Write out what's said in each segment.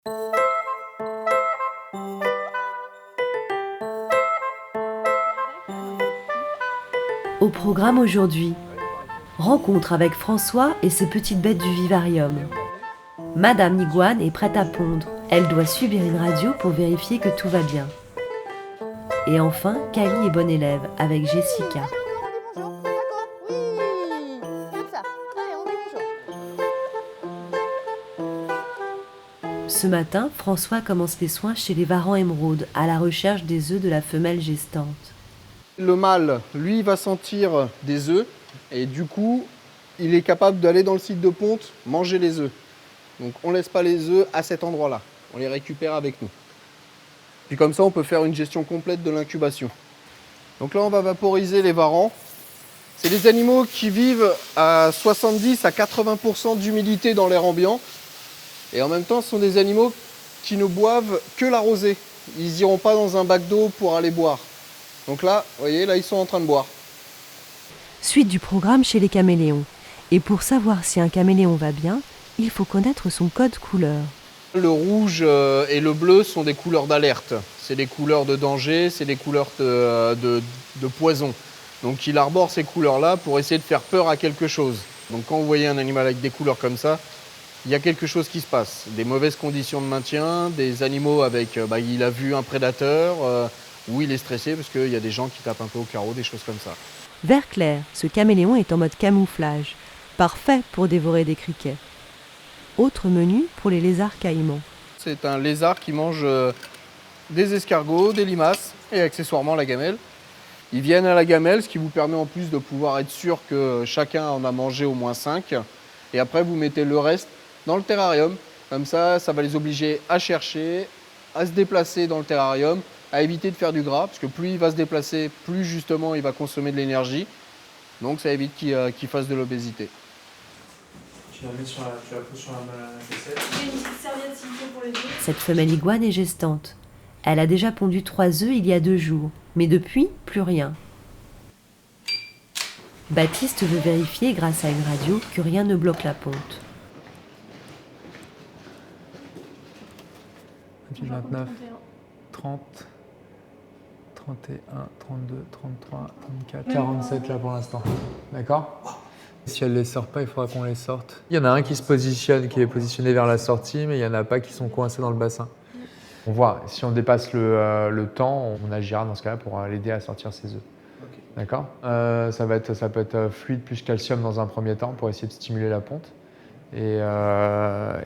Au programme aujourd'hui, rencontre avec François et ses petites bêtes du vivarium. Madame Iguane est prête à pondre. Elle doit subir une radio pour vérifier que tout va bien. Et enfin, Kali est bonne élève avec Jessica. Ce matin, François commence les soins chez les Varans émeraudes à la recherche des œufs de la femelle gestante. Le mâle, lui, il va sentir des œufs et du coup, il est capable d'aller dans le site de ponte, manger les œufs. Donc on ne laisse pas les œufs à cet endroit-là, on les récupère avec nous. Puis comme ça, on peut faire une gestion complète de l'incubation. Donc là, on va vaporiser les varans. C'est des animaux qui vivent à 70 à 80% d'humidité dans l'air ambiant. Et en même temps, ce sont des animaux qui ne boivent que la rosée. Ils n'iront pas dans un bac d'eau pour aller boire. Donc là, vous voyez, là, ils sont en train de boire. Suite du programme chez les caméléons. Et pour savoir si un caméléon va bien, il faut connaître son code couleur. Le rouge et le bleu sont des couleurs d'alerte. C'est des couleurs de danger, c'est des couleurs de poison. Donc il arbore ces couleurs-là pour essayer de faire peur à quelque chose. Donc quand vous voyez un animal avec des couleurs comme ça, il y a quelque chose qui se passe. Des mauvaises conditions de maintien, des animaux avec... il a vu un prédateur, ou il est stressé parce qu'il y a des gens qui tapent un peu au carreau, des choses comme ça. Vert clair, ce caméléon est en mode camouflage. Parfait pour dévorer des criquets. Autre menu pour les lézards caïmans. C'est un lézard qui mange des escargots, des limaces et accessoirement la gamelle. Ils viennent à la gamelle, ce qui vous permet en plus de pouvoir être sûr que chacun en a mangé au moins 5. Et après, vous mettez le reste dans le terrarium. Comme ça, ça va les obliger à chercher, à se déplacer dans le terrarium, à éviter de faire du gras, parce que plus il va se déplacer, plus justement il va consommer de l'énergie. Donc ça évite qu'il fasse de l'obésité. Tu la poses sur la cassette. J'ai une petite serviette s'il faut pour les œufs. Cette femelle iguane est gestante. Elle a déjà pondu 3 œufs il y a 2 jours, mais depuis, plus rien. Baptiste veut vérifier grâce à une radio que rien ne bloque la ponte. 29, 30, 31, 32, 33, 34, 47 là pour l'instant. D'accord ? Si elle ne les sort pas, il faudra qu'on les sorte. Il y en a un qui se positionne, qui est positionné vers la sortie, mais il n'y en a pas qui sont coincés dans le bassin. On voit, si on dépasse le temps, on agira dans ce cas-là pour l'aider à sortir ses œufs. Okay. D'accord ? Ça peut être fluide plus calcium dans un premier temps pour essayer de stimuler la ponte. Et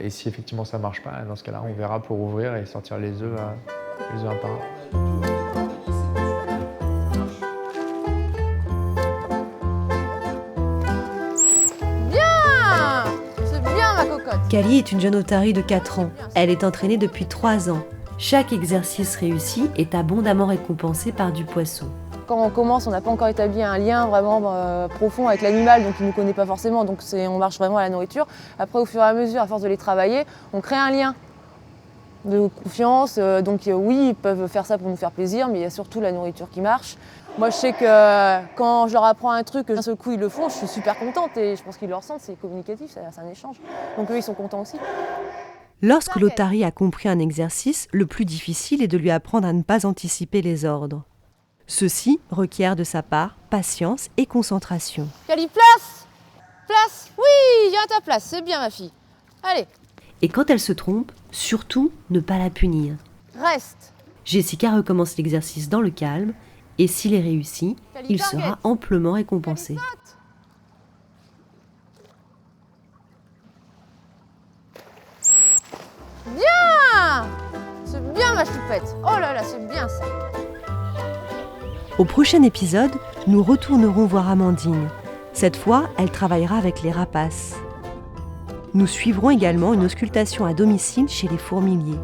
si effectivement ça ne marche pas, dans ce cas-là, on verra pour ouvrir et sortir les œufs un par un. Kali est une jeune otarie de 4 ans. Elle est entraînée depuis 3 ans. Chaque exercice réussi est abondamment récompensé par du poisson. Quand on commence, on n'a pas encore établi un lien vraiment profond avec l'animal, donc il ne nous connaît pas forcément, donc on marche vraiment à la nourriture. Après, au fur et à mesure, à force de les travailler, on crée un lien de confiance. Donc oui, ils peuvent faire ça pour nous faire plaisir, mais il y a surtout la nourriture qui marche. Moi, je sais que quand je leur apprends un truc, d'un seul coup, ils le font, je suis super contente et je pense qu'ils le ressentent, c'est communicatif, c'est un échange. Donc eux, ils sont contents aussi. Lorsque l'otarie a compris un exercice, le plus difficile est de lui apprendre à ne pas anticiper les ordres. Ceci requiert de sa part patience et concentration. Kali, place ! Place ! Oui, viens à ta place, c'est bien ma fille. Allez. Et quand elle se trompe, surtout ne pas la punir. Reste. Jessica recommence l'exercice dans le calme et s'il est réussi, il sera amplement récompensé. Bien ! C'est bien ma choupette. Oh là là, c'est bien ça. Au prochain épisode, nous retournerons voir Amandine. Cette fois, elle travaillera avec les rapaces. Nous suivrons également une auscultation à domicile chez les fourmiliers.